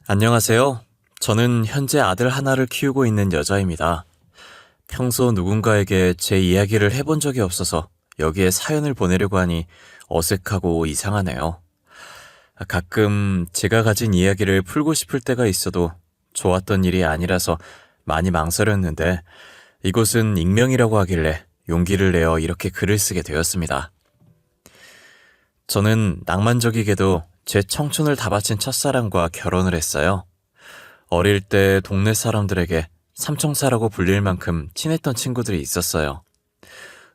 안녕하세요. 저는 현재 아들 하나를 키우고 있는 여자입니다. 평소 누군가에게 제 이야기를 해본 적이 없어서 여기에 사연을 보내려고 하니 어색하고 이상하네요. 가끔 제가 가진 이야기를 풀고 싶을 때가 있어도 좋았던 일이 아니라서 많이 망설였는데 이곳은 익명이라고 하길래 용기를 내어 이렇게 글을 쓰게 되었습니다. 저는 낭만적이게도 제 청춘을 다 바친 첫사랑과 결혼을 했어요. 어릴 때 동네 사람들에게 삼총사라고 불릴 만큼 친했던 친구들이 있었어요.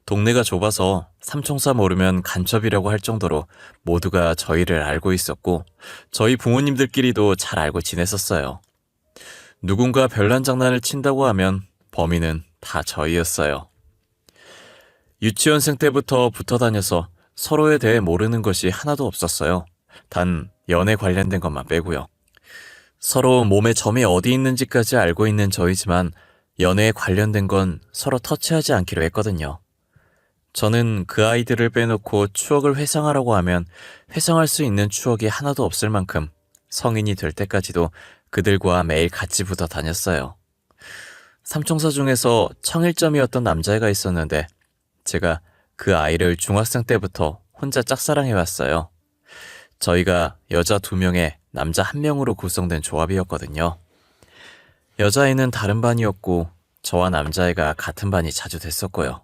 동네가 좁아서 삼총사 모르면 간첩이라고 할 정도로 모두가 저희를 알고 있었고 저희 부모님들끼리도 잘 알고 지냈었어요. 누군가 별난 장난을 친다고 하면 범인은 다 저희였어요. 유치원생 때부터 붙어 다녀서 서로에 대해 모르는 것이 하나도 없었어요. 단 연애 관련된 것만 빼고요. 서로 몸에 점이 어디 있는지까지 알고 있는 저희지만 연애에 관련된 건 서로 터치하지 않기로 했거든요. 저는 그 아이들을 빼놓고 추억을 회상하라고 하면 회상할 수 있는 추억이 하나도 없을 만큼 성인이 될 때까지도 그들과 매일 같이 붙어 다녔어요. 삼총사 중에서 청일점이었던 남자애가 있었는데 제가 그 아이를 중학생 때부터 혼자 짝사랑해왔어요. 저희가 여자 2명에 남자 1명으로 구성된 조합이었거든요. 여자애는 다른 반이었고 저와 남자애가 같은 반이 자주 됐었고요.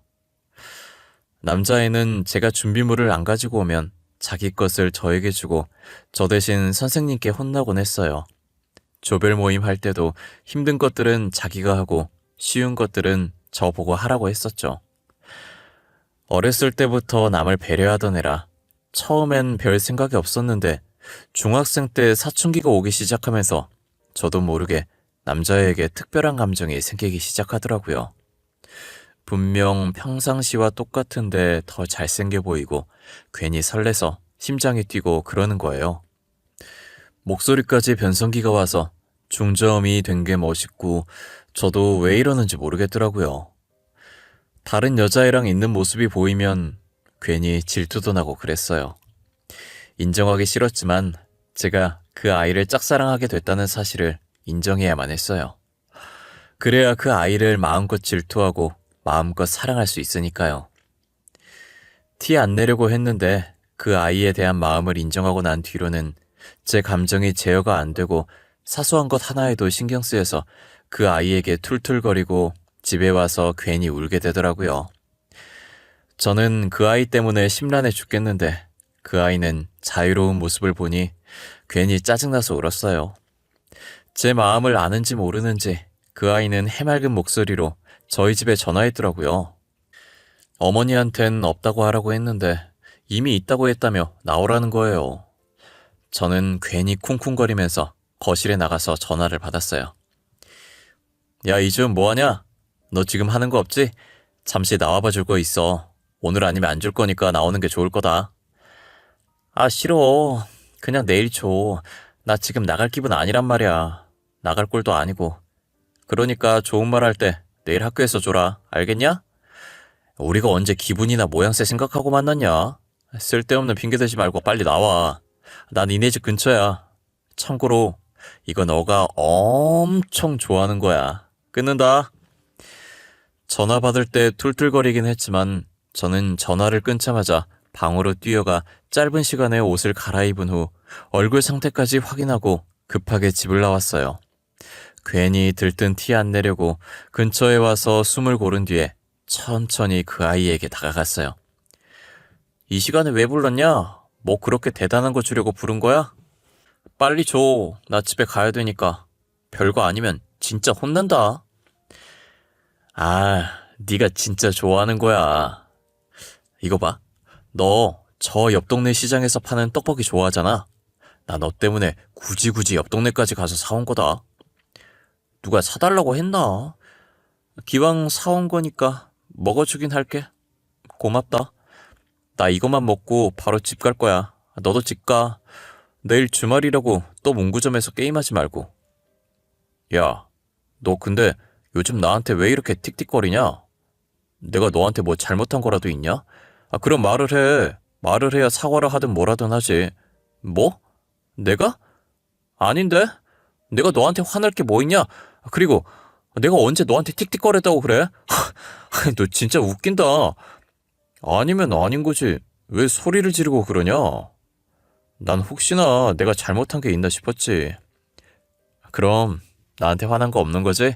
남자애는 제가 준비물을 안 가지고 오면 자기 것을 저에게 주고 저 대신 선생님께 혼나곤 했어요. 조별 모임 할 때도 힘든 것들은 자기가 하고 쉬운 것들은 저 보고 하라고 했었죠. 어렸을 때부터 남을 배려하던 애라 처음엔 별 생각이 없었는데 중학생 때 사춘기가 오기 시작하면서 저도 모르게 남자애에게 특별한 감정이 생기기 시작하더라고요. 분명 평상시와 똑같은데 더 잘생겨 보이고 괜히 설레서 심장이 뛰고 그러는 거예요. 목소리까지 변성기가 와서 중저음이 된 게 멋있고 저도 왜 이러는지 모르겠더라고요. 다른 여자애랑 있는 모습이 보이면 괜히 질투도 나고 그랬어요. 인정하기 싫었지만 제가 그 아이를 짝사랑하게 됐다는 사실을 인정해야만 했어요. 그래야 그 아이를 마음껏 질투하고 마음껏 사랑할 수 있으니까요. 티 안 내려고 했는데 그 아이에 대한 마음을 인정하고 난 뒤로는 제 감정이 제어가 안 되고 사소한 것 하나에도 신경 쓰여서 그 아이에게 툴툴거리고 집에 와서 괜히 울게 되더라고요. 저는 그 아이 때문에 심란해 죽겠는데 그 아이는 자유로운 모습을 보니 괜히 짜증나서 울었어요. 제 마음을 아는지 모르는지 그 아이는 해맑은 목소리로 저희 집에 전화했더라고요. 어머니한텐 없다고 하라고 했는데 이미 있다고 했다며 나오라는 거예요. 저는 괜히 쿵쿵거리면서 거실에 나가서 전화를 받았어요. 야, 이주은 뭐하냐? 너 지금 하는 거 없지? 잠시 나와봐 줄 거 있어. 오늘 아니면 안 줄 거니까 나오는 게 좋을 거다. 아, 싫어. 그냥 내일 줘. 나 지금 나갈 기분 아니란 말이야. 나갈 꼴도 아니고. 그러니까 좋은 말 할 때 내일 학교에서 줘라. 알겠냐? 우리가 언제 기분이나 모양새 생각하고 만났냐? 쓸데없는 핑계 대지 말고 빨리 나와. 난 니네 집 근처야. 참고로 이거 너가 엄청 좋아하는 거야. 끊는다. 전화 받을 때 툴툴거리긴 했지만 저는 전화를 끊자마자 방으로 뛰어가 짧은 시간에 옷을 갈아입은 후 얼굴 상태까지 확인하고 급하게 집을 나왔어요. 괜히 들뜬 티 안 내려고 근처에 와서 숨을 고른 뒤에 천천히 그 아이에게 다가갔어요. 이 시간에 왜 불렀냐? 뭐 그렇게 대단한 거 주려고 부른 거야? 빨리 줘. 나 집에 가야 되니까. 별거 아니면 진짜 혼난다. 아, 네가 진짜 좋아하는 거야. 이거 봐. 너 저 옆 동네 시장에서 파는 떡볶이 좋아하잖아. 나 너 때문에 굳이 옆 동네까지 가서 사온 거다. 누가 사달라고 했나? 기왕 사온 거니까 먹어주긴 할게. 고맙다. 나 이것만 먹고 바로 집 갈 거야. 너도 집 가. 내일 주말이라고 또 문구점에서 게임하지 말고. 야, 너 근데 요즘 나한테 왜 이렇게 틱틱거리냐? 내가 너한테 뭐 잘못한 거라도 있냐? 아, 그럼 말을 해. 말을 해야 사과를 하든 뭐라든 하지. 뭐? 내가? 아닌데? 내가 너한테 화날 게 뭐 있냐? 그리고 내가 언제 너한테 틱틱거렸다고 그래? 너 진짜 웃긴다. 아니면 아닌 거지. 왜 소리를 지르고 그러냐? 난 혹시나 내가 잘못한 게 있나 싶었지. 그럼 나한테 화난 거 없는 거지?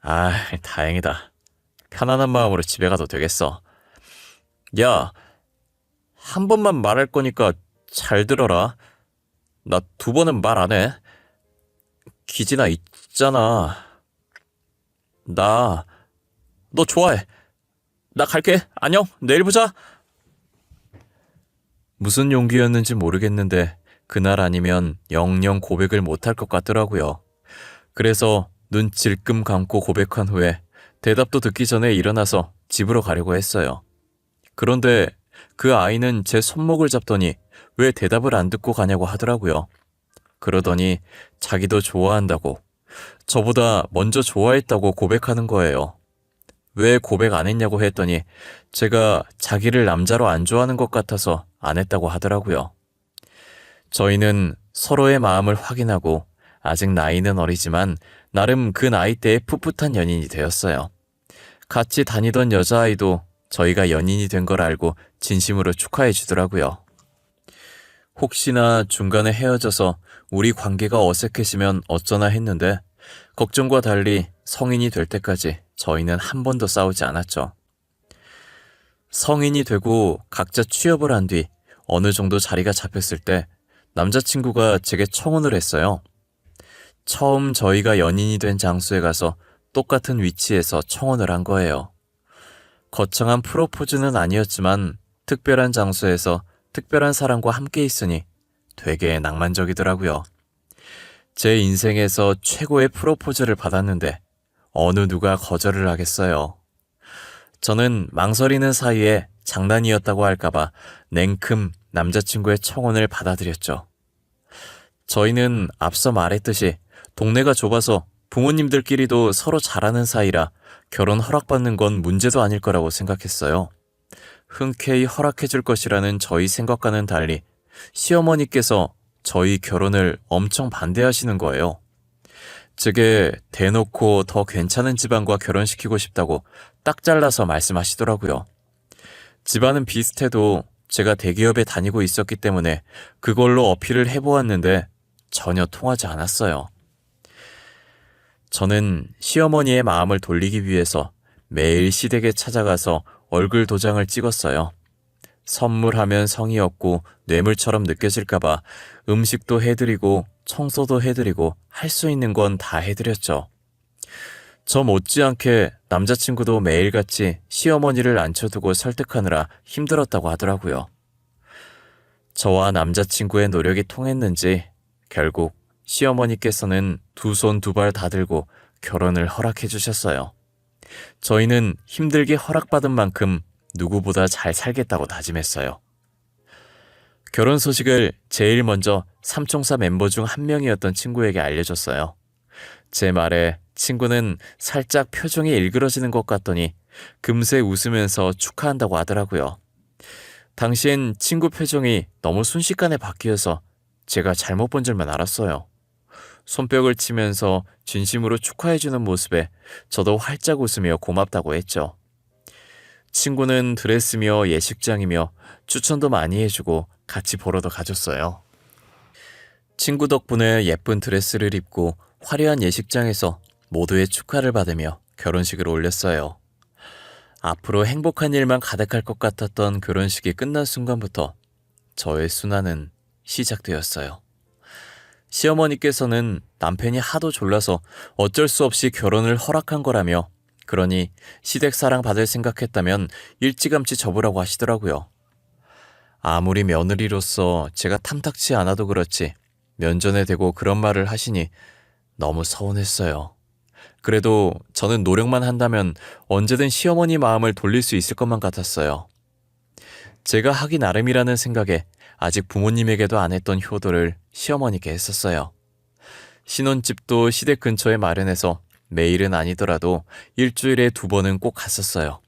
아, 다행이다. 편안한 마음으로 집에 가도 되겠어. 야, 한 번만 말할 거니까 잘 들어라. 나 두 번은 말 안 해. 기진아 있잖아. 나 너 좋아해. 나 갈게. 안녕. 내일 보자. 무슨 용기였는지 모르겠는데 그날 아니면 영영 고백을 못할 것 같더라고요. 그래서 눈 질끔 감고 고백한 후에 대답도 듣기 전에 일어나서 집으로 가려고 했어요. 그런데 그 아이는 제 손목을 잡더니 왜 대답을 안 듣고 가냐고 하더라고요. 그러더니 자기도 좋아한다고, 저보다 먼저 좋아했다고 고백하는 거예요. 왜 고백 안 했냐고 했더니 제가 자기를 남자로 안 좋아하는 것 같아서 안 했다고 하더라고요. 저희는 서로의 마음을 확인하고 아직 나이는 어리지만 나름 그 나이대에 풋풋한 연인이 되었어요. 같이 다니던 여자아이도 저희가 연인이 된 걸 알고 진심으로 축하해 주더라고요. 혹시나 중간에 헤어져서 우리 관계가 어색해지면 어쩌나 했는데 걱정과 달리 성인이 될 때까지 저희는 한 번도 싸우지 않았죠. 성인이 되고 각자 취업을 한 뒤 어느 정도 자리가 잡혔을 때 남자친구가 제게 청혼을 했어요. 처음 저희가 연인이 된 장소에 가서 똑같은 위치에서 청혼을 한 거예요. 거창한 프로포즈는 아니었지만 특별한 장소에서 특별한 사람과 함께 있으니 되게 낭만적이더라고요. 제 인생에서 최고의 프로포즈를 받았는데 어느 누가 거절을 하겠어요. 저는 망설이는 사이에 장난이었다고 할까봐 냉큼 남자친구의 청혼을 받아들였죠. 저희는 앞서 말했듯이 동네가 좁아서 부모님들끼리도 서로 잘하는 사이라 결혼 허락받는 건 문제도 아닐 거라고 생각했어요. 흔쾌히 허락해 줄 것이라는 저희 생각과는 달리 시어머니께서 저희 결혼을 엄청 반대하시는 거예요. 제게 대놓고 더 괜찮은 집안과 결혼시키고 싶다고 딱 잘라서 말씀하시더라고요. 집안은 비슷해도 제가 대기업에 다니고 있었기 때문에 그걸로 어필을 해보았는데 전혀 통하지 않았어요. 저는 시어머니의 마음을 돌리기 위해서 매일 시댁에 찾아가서 얼굴 도장을 찍었어요. 선물하면 성의 없고 뇌물처럼 느껴질까봐 음식도 해드리고 청소도 해드리고 할 수 있는 건 다 해드렸죠. 저 못지않게 남자친구도 매일같이 시어머니를 앉혀두고 설득하느라 힘들었다고 하더라고요. 저와 남자친구의 노력이 통했는지 결국 시어머니께서는 두 손 두 발 다 들고 결혼을 허락해 주셨어요. 저희는 힘들게 허락받은 만큼 누구보다 잘 살겠다고 다짐했어요. 결혼 소식을 제일 먼저 삼총사 멤버 중 한 명이었던 친구에게 알려줬어요. 제 말에 친구는 살짝 표정이 일그러지는 것 같더니 금세 웃으면서 축하한다고 하더라고요. 당시엔 친구 표정이 너무 순식간에 바뀌어서 제가 잘못 본 줄만 알았어요. 손뼉을 치면서 진심으로 축하해주는 모습에 저도 활짝 웃으며 고맙다고 했죠. 친구는 드레스며 예식장이며 추천도 많이 해주고 같이 보러도 가줬어요. 친구 덕분에 예쁜 드레스를 입고 화려한 예식장에서 모두의 축하를 받으며 결혼식을 올렸어요. 앞으로 행복한 일만 가득할 것 같았던 결혼식이 끝난 순간부터 저의 순환은 시작되었어요. 시어머니께서는 남편이 하도 졸라서 어쩔 수 없이 결혼을 허락한 거라며 그러니 시댁 사랑 받을 생각했다면 일찌감치 접으라고 하시더라고요. 아무리 며느리로서 제가 탐탁치 않아도 그렇지 면전에 대고 그런 말을 하시니 너무 서운했어요. 그래도 저는 노력만 한다면 언제든 시어머니 마음을 돌릴 수 있을 것만 같았어요. 제가 하기 나름이라는 생각에 아직 부모님에게도 안 했던 효도를 시어머니께 했었어요. 신혼집도 시댁 근처에 마련해서 매일은 아니더라도 일주일에 2번은 꼭 갔었어요.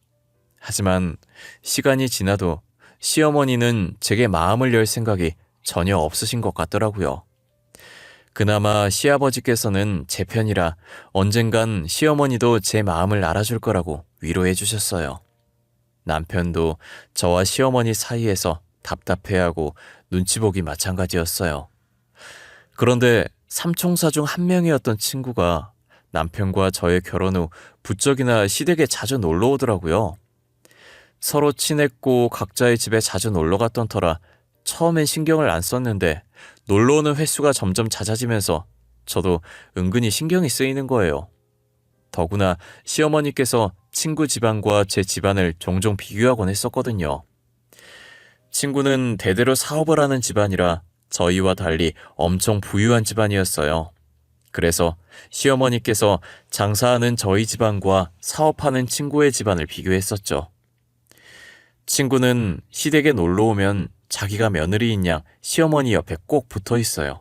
하지만 시간이 지나도 시어머니는 제게 마음을 열 생각이 전혀 없으신 것 같더라고요. 그나마 시아버지께서는 제 편이라 언젠간 시어머니도 제 마음을 알아줄 거라고 위로해 주셨어요. 남편도 저와 시어머니 사이에서 답답해하고 눈치 보기 마찬가지였어요. 그런데 삼총사 중 한 명이었던 친구가 남편과 저의 결혼 후 부쩍이나 시댁에 자주 놀러 오더라고요. 서로 친했고 각자의 집에 자주 놀러 갔던 터라 처음엔 신경을 안 썼는데 놀러 오는 횟수가 점점 잦아지면서 저도 은근히 신경이 쓰이는 거예요. 더구나 시어머니께서 친구 집안과 제 집안을 종종 비교하곤 했었거든요. 친구는 대대로 사업을 하는 집안이라 저희와 달리 엄청 부유한 집안이었어요. 그래서 시어머니께서 장사하는 저희 집안과 사업하는 친구의 집안을 비교했었죠. 친구는 시댁에 놀러 오면 자기가 며느리인 양 시어머니 옆에 꼭 붙어 있어요.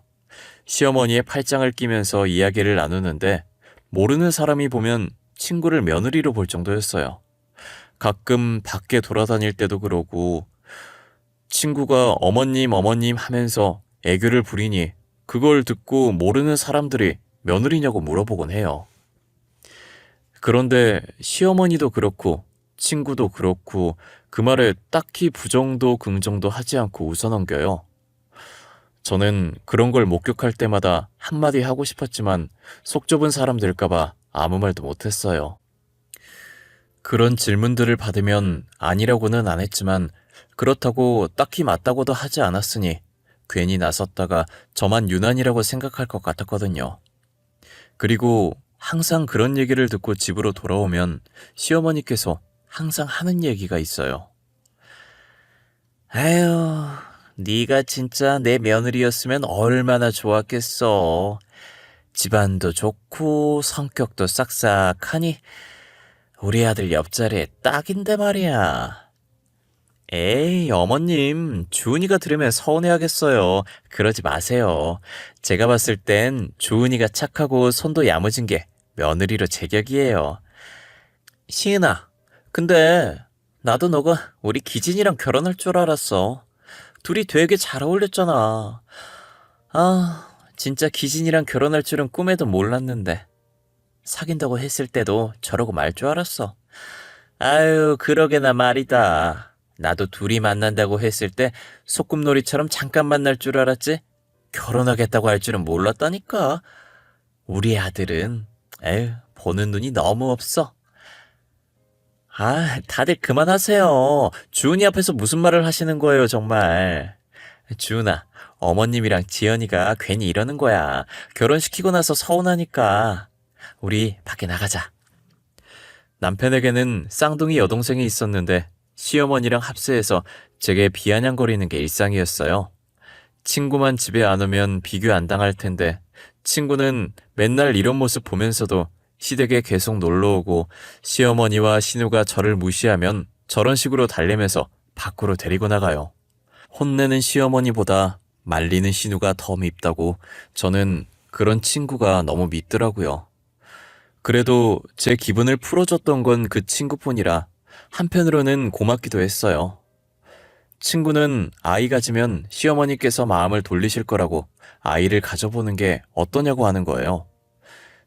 시어머니의 팔짱을 끼면서 이야기를 나누는데 모르는 사람이 보면 친구를 며느리로 볼 정도였어요. 가끔 밖에 돌아다닐 때도 그러고 친구가 어머님 하면서 애교를 부리니 그걸 듣고 모르는 사람들이 며느리냐고 물어보곤 해요. 그런데 시어머니도 그렇고 친구도 그렇고 그 말에 딱히 부정도 긍정도 하지 않고 웃어넘겨요. 저는 그런 걸 목격할 때마다 한마디 하고 싶었지만 속 좁은 사람 될까봐 아무 말도 못했어요. 그런 질문들을 받으면 아니라고는 안 했지만 그렇다고 딱히 맞다고도 하지 않았으니 괜히 나섰다가 저만 유난이라고 생각할 것 같았거든요. 그리고 항상 그런 얘기를 듣고 집으로 돌아오면 시어머니께서 항상 하는 얘기가 있어요. 아유, 네가 진짜 내 며느리였으면 얼마나 좋았겠어. 집안도 좋고 성격도 싹싹하니 우리 아들 옆자리에 딱인데 말이야. 에이, 어머님, 주은이가 들으면 서운해하겠어요. 그러지 마세요. 제가 봤을 땐 주은이가 착하고 손도 야무진 게 며느리로 제격이에요. 시은아, 근데 나도 너가 우리 기진이랑 결혼할 줄 알았어. 둘이 되게 잘 어울렸잖아. 아, 진짜 기진이랑 결혼할 줄은 꿈에도 몰랐는데. 사귄다고 했을 때도 저러고 말 줄 알았어. 아유, 그러게나 말이다. 나도 둘이 만난다고 했을 때 소꿉놀이처럼 잠깐 만날 줄 알았지? 결혼하겠다고 할 줄은 몰랐다니까. 우리 아들은 보는 눈이 너무 없어. 아, 다들 그만하세요. 주은이 앞에서 무슨 말을 하시는 거예요, 정말. 주은아, 어머님이랑 지연이가 괜히 이러는 거야. 결혼시키고 나서 서운하니까. 우리 밖에 나가자. 남편에게는 쌍둥이 여동생이 있었는데 시어머니랑 합세해서 제게 비아냥거리는 게 일상이었어요. 친구만 집에 안 오면 비교 안 당할 텐데 친구는 맨날 이런 모습 보면서도 시댁에 계속 놀러오고 시어머니와 신우가 저를 무시하면 저런 식으로 달래면서 밖으로 데리고 나가요. 혼내는 시어머니보다 말리는 신우가 더 밉다고 저는 그런 친구가 너무 밉더라고요. 그래도 제 기분을 풀어줬던 건 그 친구뿐이라 한편으로는 고맙기도 했어요. 친구는 아이 가지면 시어머니께서 마음을 돌리실 거라고 아이를 가져보는 게 어떠냐고 하는 거예요.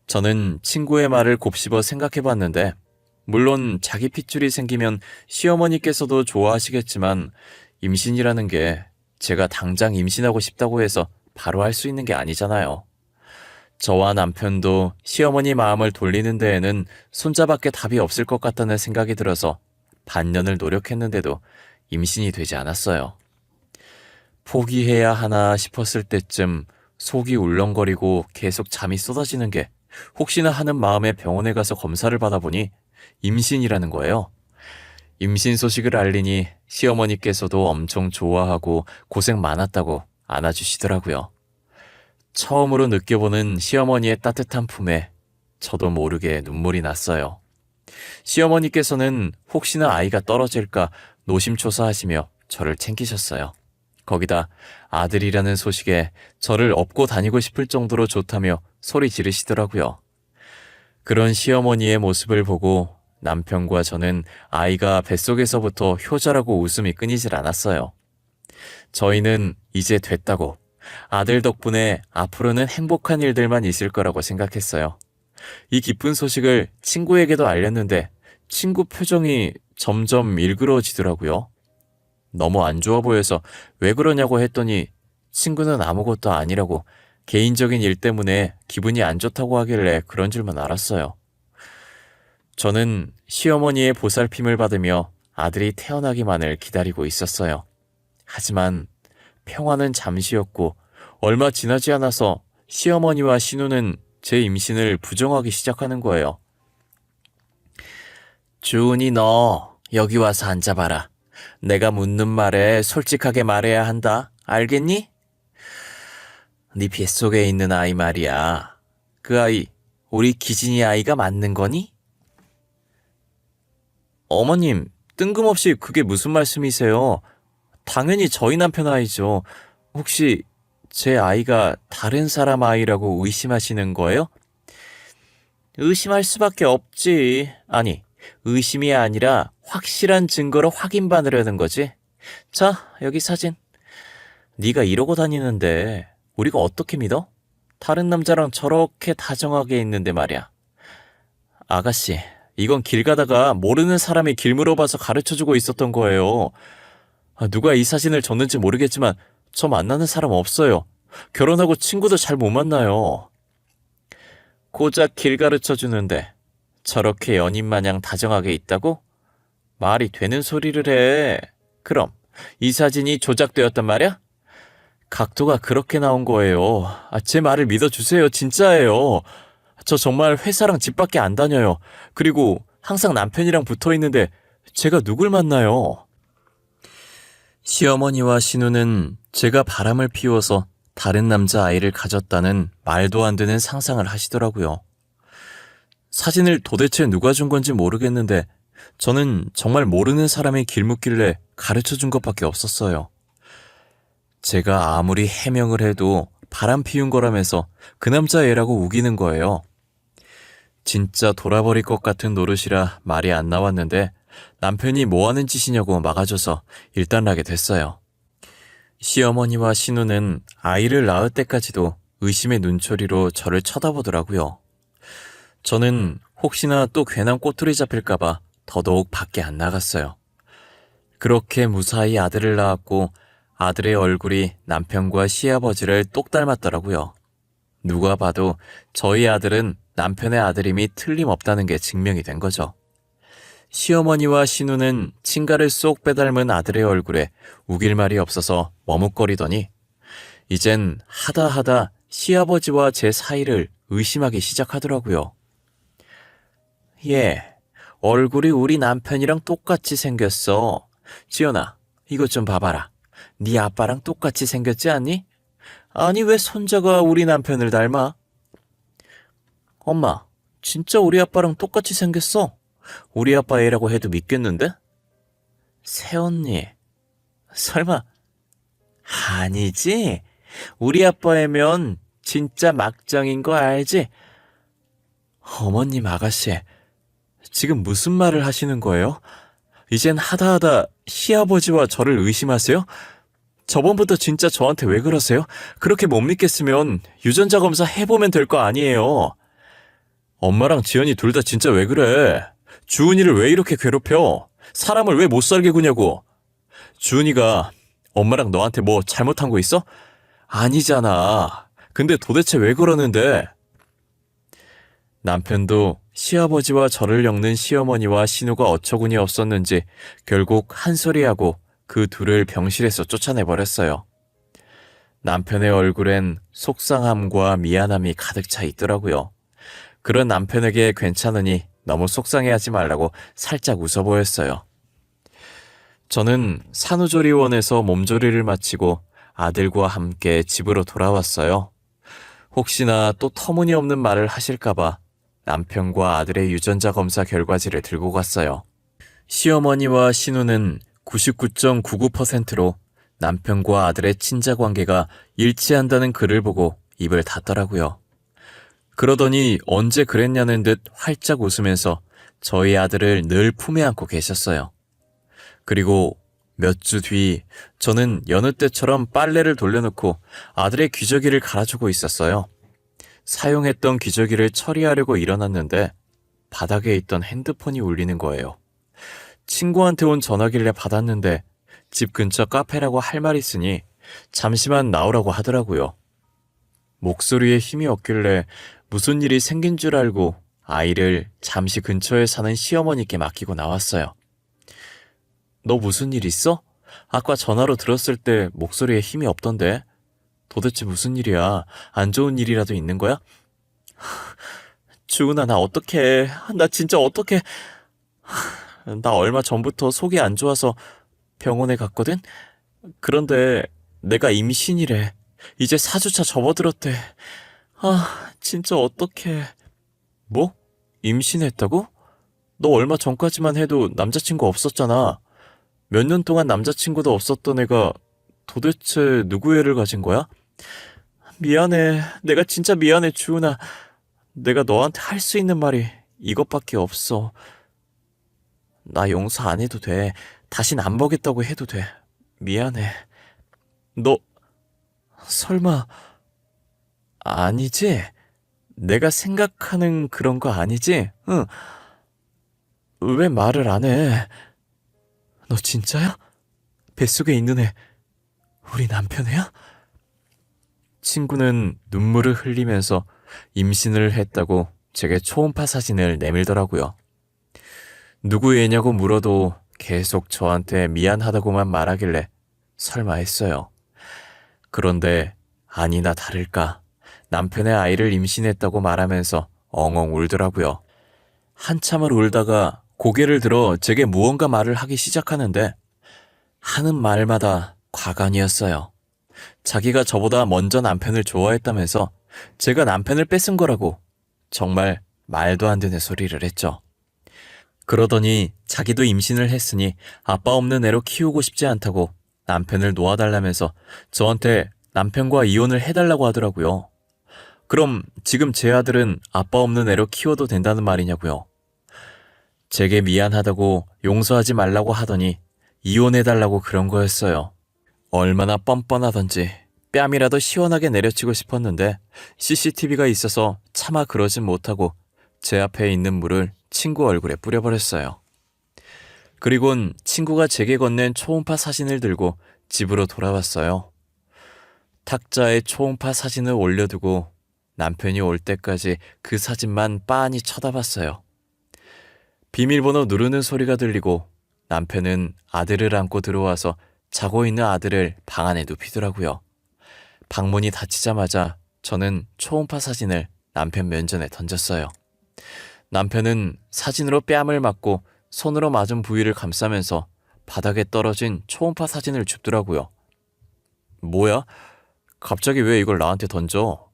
저는 친구의 말을 곱씹어 생각해봤는데 물론 자기 핏줄이 생기면 시어머니께서도 좋아하시겠지만 임신이라는 게 제가 당장 임신하고 싶다고 해서 바로 할 수 있는 게 아니잖아요. 저와 남편도 시어머니 마음을 돌리는 데에는 손자밖에 답이 없을 것 같다는 생각이 들어서 반년을 노력했는데도 임신이 되지 않았어요. 포기해야 하나 싶었을 때쯤 속이 울렁거리고 계속 잠이 쏟아지는 게 혹시나 하는 마음에 병원에 가서 검사를 받아보니 임신이라는 거예요. 임신 소식을 알리니 시어머니께서도 엄청 좋아하고 고생 많았다고 안아주시더라고요. 처음으로 느껴보는 시어머니의 따뜻한 품에 저도 모르게 눈물이 났어요. 시어머니께서는 혹시나 아이가 떨어질까 노심초사하시며 저를 챙기셨어요. 거기다 아들이라는 소식에 저를 업고 다니고 싶을 정도로 좋다며 소리 지르시더라고요. 그런 시어머니의 모습을 보고 남편과 저는 아이가 뱃속에서부터 효자라고 웃음이 끊이질 않았어요. 저희는 이제 됐다고 아들 덕분에 앞으로는 행복한 일들만 있을 거라고 생각했어요. 이 기쁜 소식을 친구에게도 알렸는데 친구 표정이 점점 일그러지더라고요. 너무 안 좋아 보여서 왜 그러냐고 했더니 친구는 아무것도 아니라고 개인적인 일 때문에 기분이 안 좋다고 하길래 그런 줄만 알았어요. 저는 시어머니의 보살핌을 받으며 아들이 태어나기만을 기다리고 있었어요. 하지만 평화는 잠시였고 얼마 지나지 않아서 시어머니와 신우는 제 임신을 부정하기 시작하는 거예요. 주은이 너 여기 와서 앉아봐라. 내가 묻는 말에 솔직하게 말해야 한다. 알겠니? 네 뱃속에 있는 아이 말이야. 그 아이 우리 기진이 아이가 맞는 거니? 어머님, 뜬금없이 그게 무슨 말씀이세요? 당연히 저희 남편 아이죠. 혹시 제 아이가 다른 사람 아이라고 의심하시는 거예요? 의심할 수밖에 없지. 아니, 의심이 아니라 확실한 증거로 확인받으려는 거지. 자, 여기 사진. 네가 이러고 다니는데 우리가 어떻게 믿어? 다른 남자랑 저렇게 다정하게 있는데 말이야. 아가씨, 이건 길 가다가 모르는 사람이 길 물어봐서 가르쳐주고 있었던 거예요. 누가 이 사진을 줬는지 모르겠지만 저 만나는 사람 없어요. 결혼하고 친구도 잘 못 만나요. 고작 길 가르쳐주는데 저렇게 연인 마냥 다정하게 있다고? 말이 되는 소리를 해. 그럼 이 사진이 조작되었단 말이야? 각도가 그렇게 나온 거예요. 제 말을 믿어주세요. 진짜예요. 저 정말 회사랑 집밖에 안 다녀요. 그리고 항상 남편이랑 붙어 있는데 제가 누굴 만나요? 시어머니와 신우는 제가 바람을 피워서 다른 남자 아이를 가졌다는 말도 안 되는 상상을 하시더라고요. 사진을 도대체 누가 준 건지 모르겠는데 저는 정말 모르는 사람이 길 묻길래 가르쳐 준 것밖에 없었어요. 제가 아무리 해명을 해도 바람 피운 거라면서 그 남자 애라고 우기는 거예요. 진짜 돌아버릴 것 같은 노릇이라 말이 안 나왔는데 남편이 뭐 하는 짓이냐고 막아줘서 일단락이 됐어요. 시어머니와 신우는 아이를 낳을 때까지도 의심의 눈초리로 저를 쳐다보더라고요. 저는 혹시나 또 괜한 꼬투리 잡힐까봐 더더욱 밖에 안 나갔어요. 그렇게 무사히 아들을 낳았고 아들의 얼굴이 남편과 시아버지를 똑 닮았더라고요. 누가 봐도 저희 아들은 남편의 아들임이 틀림없다는 게 증명이 된 거죠. 시어머니와 신우는 친가를 쏙 빼닮은 아들의 얼굴에 우길 말이 없어서 머뭇거리더니 이젠 하다 시아버지와 제 사이를 의심하기 시작하더라고요. 예, 얼굴이 우리 남편이랑 똑같이 생겼어. 지연아, 이것 좀 봐봐라. 네 아빠랑 똑같이 생겼지 않니? 아니 왜 손자가 우리 남편을 닮아? 엄마, 진짜 우리 아빠랑 똑같이 생겼어. 우리 아빠 애라고 해도 믿겠는데? 새언니, 설마 아니지? 우리 아빠 애면 진짜 막장인 거 알지? 어머님 아가씨, 지금 무슨 말을 하시는 거예요? 이젠 하다 시아버지와 저를 의심하세요? 저번부터 진짜 저한테 왜 그러세요? 그렇게 못 믿겠으면 유전자 검사 해보면 될 거 아니에요. 엄마랑 지연이 둘 다 진짜 왜 그래? 주은이를 왜 이렇게 괴롭혀? 사람을 왜 못 살게 구냐고. 주은이가 엄마랑 너한테 뭐 잘못한 거 있어? 아니잖아. 근데 도대체 왜 그러는데? 남편도 시아버지와 저를 엮는 시어머니와 신우가 어처구니 없었는지 결국 한 소리하고 그 둘을 병실에서 쫓아내버렸어요. 남편의 얼굴엔 속상함과 미안함이 가득 차 있더라고요. 그런 남편에게 괜찮으니 너무 속상해하지 말라고 살짝 웃어 보였어요. 저는 산후조리원에서 몸조리를 마치고 아들과 함께 집으로 돌아왔어요. 혹시나 또 터무니없는 말을 하실까봐 남편과 아들의 유전자 검사 결과지를 들고 갔어요. 시어머니와 신우는 99.99%로 남편과 아들의 친자 관계가 일치한다는 글을 보고 입을 닫더라고요. 그러더니 언제 그랬냐는 듯 활짝 웃으면서 저희 아들을 늘 품에 안고 계셨어요. 그리고 몇 주 뒤 저는 여느 때처럼 빨래를 돌려놓고 아들의 귀저귀를 갈아주고 있었어요. 사용했던 귀저귀를 처리하려고 일어났는데 바닥에 있던 핸드폰이 울리는 거예요. 친구한테 온 전화길래 받았는데 집 근처 카페라고 할 말이 있으니 잠시만 나오라고 하더라고요. 목소리에 힘이 없길래 무슨 일이 생긴 줄 알고 아이를 잠시 근처에 사는 시어머니께 맡기고 나왔어요. 너 무슨 일 있어? 아까 전화로 들었을 때 목소리에 힘이 없던데. 도대체 무슨 일이야? 안 좋은 일이라도 있는 거야? 주은아, 나 어떡해. 나 진짜 어떡해. 나 얼마 전부터 속이 안 좋아서 병원에 갔거든? 그런데 내가 임신이래. 이제 4주차 접어들었대. 진짜 어떡해. 뭐? 임신했다고? 너 얼마 전까지만 해도 남자친구 없었잖아. 몇 년 동안 남자친구도 없었던 애가 도대체 누구 애를 가진 거야? 미안해. 내가 진짜 미안해, 주은아. 내가 너한테 할 수 있는 말이 이것밖에 없어. 나 용서 안 해도 돼. 다신 안 보겠다고 해도 돼. 미안해. 너 설마 아니지? 내가 생각하는 그런 거 아니지? 응. 왜 말을 안 해? 너 진짜야? 뱃속에 있는 애 우리 남편 애야? 친구는 눈물을 흘리면서 임신을 했다고 제게 초음파 사진을 내밀더라고요. 누구 애냐고 물어도 계속 저한테 미안하다고만 말하길래 설마 했어요. 그런데 아니나 다를까 남편의 아이를 임신했다고 말하면서 엉엉 울더라고요. 한참을 울다가 고개를 들어 제게 무언가 말을 하기 시작하는데 하는 말마다 과간이었어요. 자기가 저보다 먼저 남편을 좋아했다면서 제가 남편을 뺏은 거라고 정말 말도 안 되는 소리를 했죠. 그러더니 자기도 임신을 했으니 아빠 없는 애로 키우고 싶지 않다고 남편을 놓아달라면서 저한테 남편과 이혼을 해달라고 하더라고요. 그럼 지금 제 아들은 아빠 없는 애로 키워도 된다는 말이냐고요. 제게 미안하다고 용서하지 말라고 하더니 이혼해달라고 그런 거였어요. 얼마나 뻔뻔하던지 뺨이라도 시원하게 내려치고 싶었는데 CCTV가 있어서 차마 그러진 못하고 제 앞에 있는 물을 친구 얼굴에 뿌려버렸어요. 그리곤 친구가 제게 건넨 초음파 사진을 들고 집으로 돌아왔어요. 탁자에 초음파 사진을 올려두고 남편이 올 때까지 그 사진만 빤히 쳐다봤어요. 비밀번호 누르는 소리가 들리고 남편은 아들을 안고 들어와서 자고 있는 아들을 방 안에 눕히더라고요. 방문이 닫히자마자 저는 초음파 사진을 남편 면전에 던졌어요. 남편은 사진으로 뺨을 맞고 손으로 맞은 부위를 감싸면서 바닥에 떨어진 초음파 사진을 줍더라고요. 뭐야? 갑자기 왜 이걸 나한테 던져?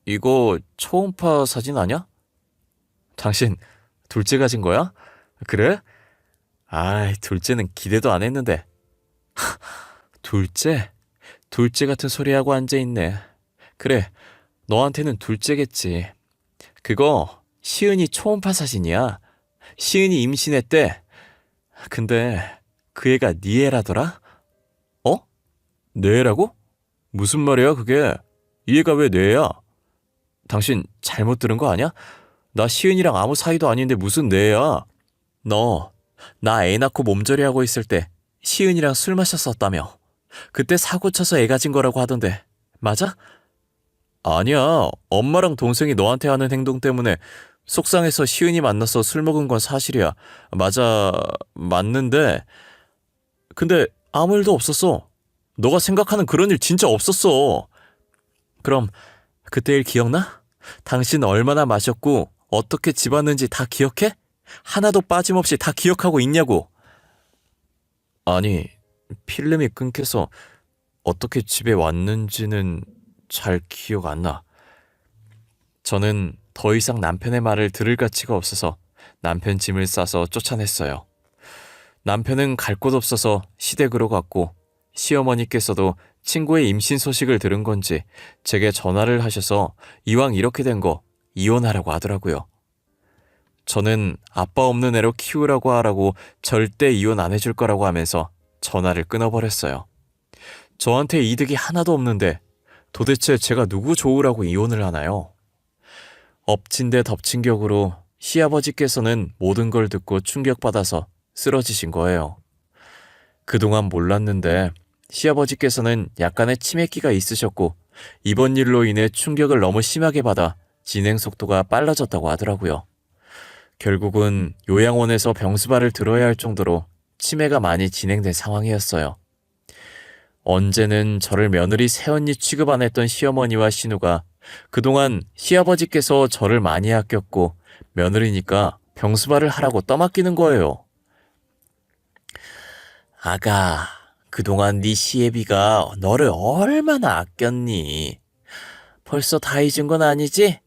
이거 초음파 사진 아냐? 당신 둘째 가진 거야? 그래? 아이, 둘째는 기대도 안 했는데. 둘째? 둘째 같은 소리하고 앉아있네. 그래, 너한테는 둘째겠지. 그거 시은이 초음파 사진이야. 시은이 임신했대. 근데 그 애가 네 애라더라? 어? 내 애라고? 무슨 말이야 그게? 이 애가 왜 내 애야? 당신 잘못 들은 거 아니야? 나 시은이랑 아무 사이도 아닌데 무슨 내 애야? 너, 나 애 낳고 몸조리 하고 있을 때 시은이랑 술 마셨었다며. 그때 사고 쳐서 애 가진 거라고 하던데 맞아? 아니야. 엄마랑 동생이 너한테 하는 행동 때문에 속상해서 시은이 만나서 술 먹은 건 사실이야. 맞아, 맞는데 근데 아무 일도 없었어. 너가 생각하는 그런 일 진짜 없었어. 그럼 그때 일 기억나? 당신 얼마나 마셨고 어떻게 집 왔는지 다 기억해? 하나도 빠짐없이 다 기억하고 있냐고. 아니, 필름이 끊겨서 어떻게 집에 왔는지는 잘 기억 안 나. 저는 더 이상 남편의 말을 들을 가치가 없어서 남편 짐을 싸서 쫓아냈어요. 남편은 갈 곳 없어서 시댁으로 갔고 시어머니께서도 친구의 임신 소식을 들은 건지 제게 전화를 하셔서 이왕 이렇게 된 거 이혼하라고 하더라고요. 저는 아빠 없는 애로 키우라고 하라고 절대 이혼 안 해줄 거라고 하면서 전화를 끊어버렸어요. 저한테 이득이 하나도 없는데 도대체 제가 누구 좋으라고 이혼을 하나요? 엎친 데 덮친 격으로 시아버지께서는 모든 걸 듣고 충격받아서 쓰러지신 거예요. 그동안 몰랐는데 시아버지께서는 약간의 치매기가 있으셨고 이번 일로 인해 충격을 너무 심하게 받아 진행 속도가 빨라졌다고 하더라고요. 결국은 요양원에서 병수발을 들어야 할 정도로 치매가 많이 진행된 상황이었어요. 언제는 저를 며느리 새언니 취급 안 했던 시어머니와 신우가 그동안 시아버지께서 저를 많이 아꼈고 며느리니까 병수발을 하라고 떠맡기는 거예요. 아가, 그동안 네 시애비가 너를 얼마나 아꼈니? 벌써 다 잊은 건 아니지?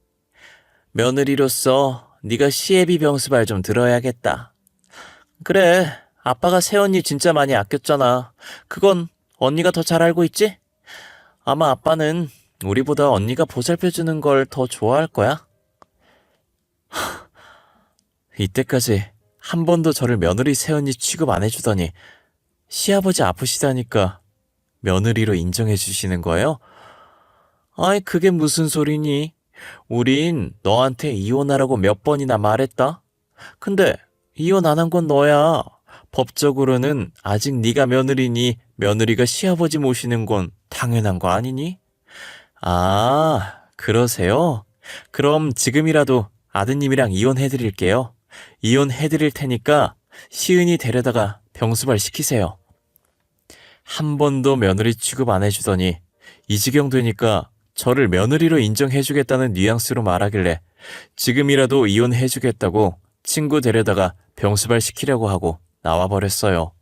며느리로서 네가 시애비 병수발 좀 들어야겠다. 그래, 아빠가 새언니 진짜 많이 아꼈잖아. 그건 언니가 더 잘 알고 있지? 아마 아빠는 우리보다 언니가 보살펴주는 걸 더 좋아할 거야. 이때까지 한 번도 저를 며느리 새언니 취급 안 해주더니 시아버지 아프시다니까 며느리로 인정해 주시는 거예요? 아이, 그게 무슨 소리니? 우린 너한테 이혼하라고 몇 번이나 말했다. 근데 이혼 안 한 건 너야. 법적으로는 아직 네가 며느리니 며느리가 시아버지 모시는 건 당연한 거 아니니? 아, 그러세요? 그럼 지금이라도 아드님이랑 이혼해드릴게요. 이혼해드릴 테니까 시은이 데려다가 병수발 시키세요. 한 번도 며느리 취급 안 해주더니 이 지경 되니까 저를 며느리로 인정해주겠다는 뉘앙스로 말하길래 지금이라도 이혼해주겠다고 친구 데려다가 병수발 시키려고 하고 나와버렸어요.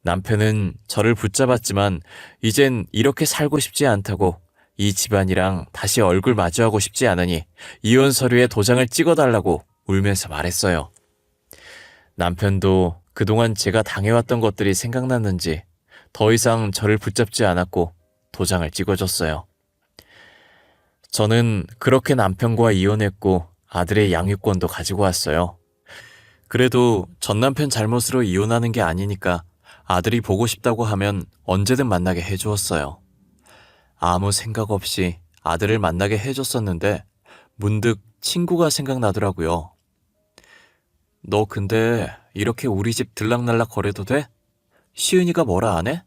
남편은 저를 붙잡았지만 이젠 이렇게 살고 싶지 않다고 이 집안이랑 다시 얼굴 마주하고 싶지 않으니 이혼 서류에 도장을 찍어달라고 울면서 말했어요. 남편도 그동안 제가 당해왔던 것들이 생각났는지 더 이상 저를 붙잡지 않았고 도장을 찍어줬어요. 저는 그렇게 남편과 이혼했고 아들의 양육권도 가지고 왔어요. 그래도 전 남편 잘못으로 이혼하는 게 아니니까 아들이 보고 싶다고 하면 언제든 만나게 해주었어요. 아무 생각 없이 아들을 만나게 해줬었는데 문득 친구가 생각나더라고요. 너 근데 이렇게 우리 집 들락날락 거려도 돼? 시은이가 뭐라 안 해?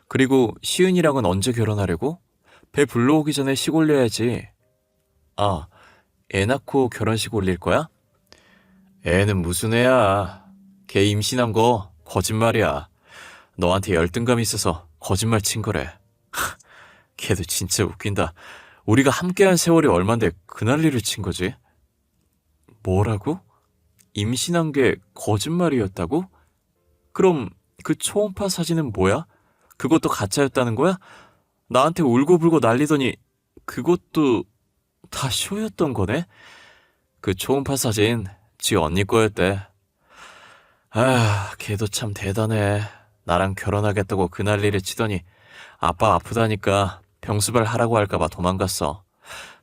그리고 시은이랑은 언제 결혼하려고? 배 불러오기 전에 식 올려야지. 아, 애 낳고 결혼식 올릴 거야? 애는 무슨 애야. 걔 임신한 거 거짓말이야. 너한테 열등감 있어서 거짓말 친 거래. 걔도 진짜 웃긴다. 우리가 함께한 세월이 얼만데 그 난리를 친 거지? 뭐라고? 임신한 게 거짓말이었다고? 그럼 그 초음파 사진은 뭐야? 그것도 가짜였다는 거야? 나한테 울고불고 난리더니 그것도 다 쇼였던 거네? 그 초음파 사진 지 언니 거였대. 아, 걔도 참 대단해. 나랑 결혼하겠다고 그 난리를 치더니 아빠 아프다니까 병수발 하라고 할까봐 도망갔어.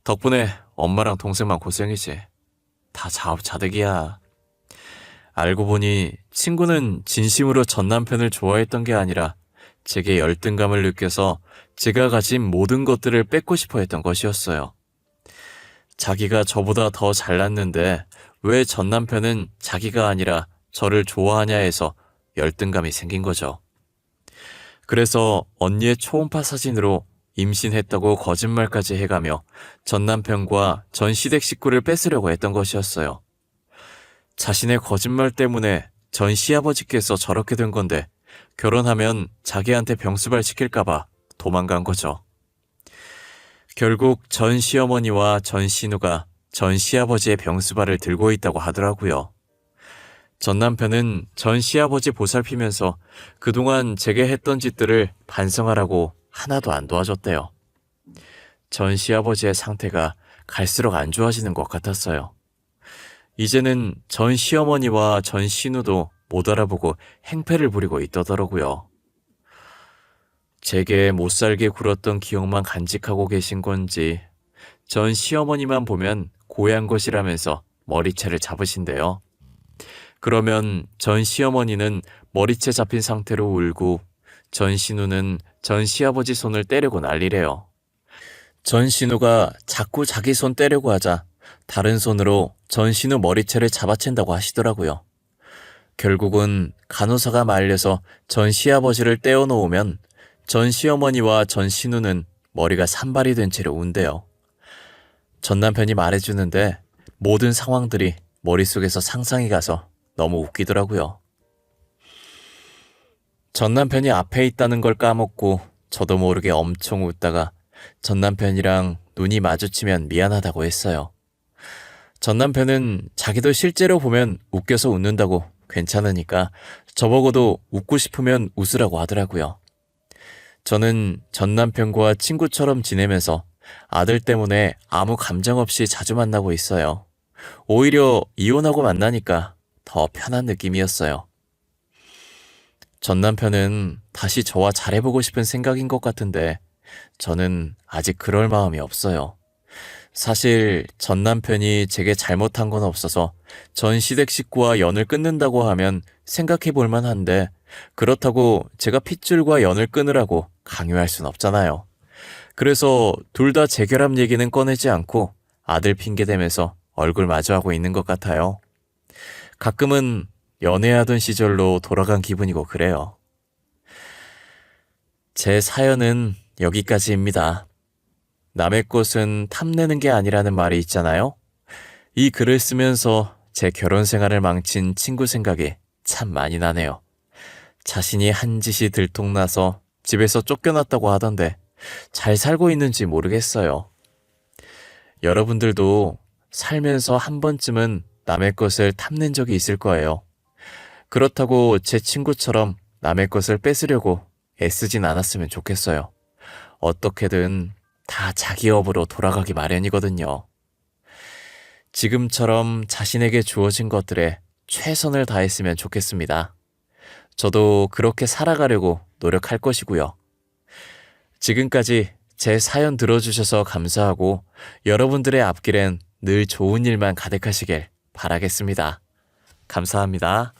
덕분에 엄마랑 동생만 고생이지. 다 자업자득이야. 알고 보니 친구는 진심으로 전 남편을 좋아했던 게 아니라 제게 열등감을 느껴서 제가 가진 모든 것들을 뺏고 싶어 했던 것이었어요. 자기가 저보다 더 잘났는데 왜 전 남편은 자기가 아니라 저를 좋아하냐 해서 열등감이 생긴 거죠. 그래서 언니의 초음파 사진으로 임신했다고 거짓말까지 해가며 전 남편과 전 시댁 식구를 뺏으려고 했던 것이었어요. 자신의 거짓말 때문에 전 시아버지께서 저렇게 된 건데 결혼하면 자기한테 병수발 시킬까봐 도망간 거죠. 결국 전 시어머니와 전 신우가 전 시아버지의 병수발을 들고 있다고 하더라고요. 전 남편은 전 시아버지 보살피면서 그동안 제게 했던 짓들을 반성하라고 하나도 안 도와줬대요. 전 시아버지의 상태가 갈수록 안 좋아지는 것 같았어요. 이제는 전 시어머니와 전 신우도 못 알아보고 행패를 부리고 있더라고요. 제게 못살게 굴었던 기억만 간직하고 계신 건지 전 시어머니만 보면 고향 것이라면서 머리채를 잡으신대요. 그러면 전 시어머니는 머리채 잡힌 상태로 울고 전 신우는 전 시아버지 손을 때리고 난리래요. 전 신우가 자꾸 자기 손 때리고 하자 다른 손으로 전 신우 머리채를 잡아챈다고 하시더라고요. 결국은 간호사가 말려서 전 시아버지를 떼어놓으면 전 시어머니와 전 신우는 머리가 산발이 된 채로 운대요. 전 남편이 말해주는데 모든 상황들이 머릿속에서 상상이 가서 너무 웃기더라고요. 전 남편이 앞에 있다는 걸 까먹고 저도 모르게 엄청 웃다가 전 남편이랑 눈이 마주치면 미안하다고 했어요. 전 남편은 자기도 실제로 보면 웃겨서 웃는다고 괜찮으니까 저보고도 웃고 싶으면 웃으라고 하더라고요. 저는 전 남편과 친구처럼 지내면서 아들 때문에 아무 감정 없이 자주 만나고 있어요. 오히려 이혼하고 만나니까 더 편한 느낌이었어요. 전 남편은 다시 저와 잘해보고 싶은 생각인 것 같은데 저는 아직 그럴 마음이 없어요. 사실 전 남편이 제게 잘못한 건 없어서 전 시댁 식구와 연을 끊는다고 하면 생각해 볼 만한데 그렇다고 제가 핏줄과 연을 끊으라고 강요할 순 없잖아요. 그래서 둘 다 재결합 얘기는 꺼내지 않고 아들 핑계 대면서 얼굴 마주하고 있는 것 같아요. 가끔은 연애하던 시절로 돌아간 기분이고 그래요. 제 사연은 여기까지입니다. 남의 꽃은 탐내는 게 아니라는 말이 있잖아요. 이 글을 쓰면서 제 결혼 생활을 망친 친구 생각이 참 많이 나네요. 자신이 한 짓이 들통나서 집에서 쫓겨났다고 하던데 잘 살고 있는지 모르겠어요. 여러분들도 살면서 한 번쯤은 남의 것을 탐낸 적이 있을 거예요. 그렇다고 제 친구처럼 남의 것을 뺏으려고 애쓰진 않았으면 좋겠어요. 어떻게든 다 자기 업으로 돌아가기 마련이거든요. 지금처럼 자신에게 주어진 것들에 최선을 다했으면 좋겠습니다. 저도 그렇게 살아가려고 노력할 것이고요. 지금까지 제 사연 들어주셔서 감사하고 여러분들의 앞길엔 늘 좋은 일만 가득하시길 바라겠습니다. 감사합니다.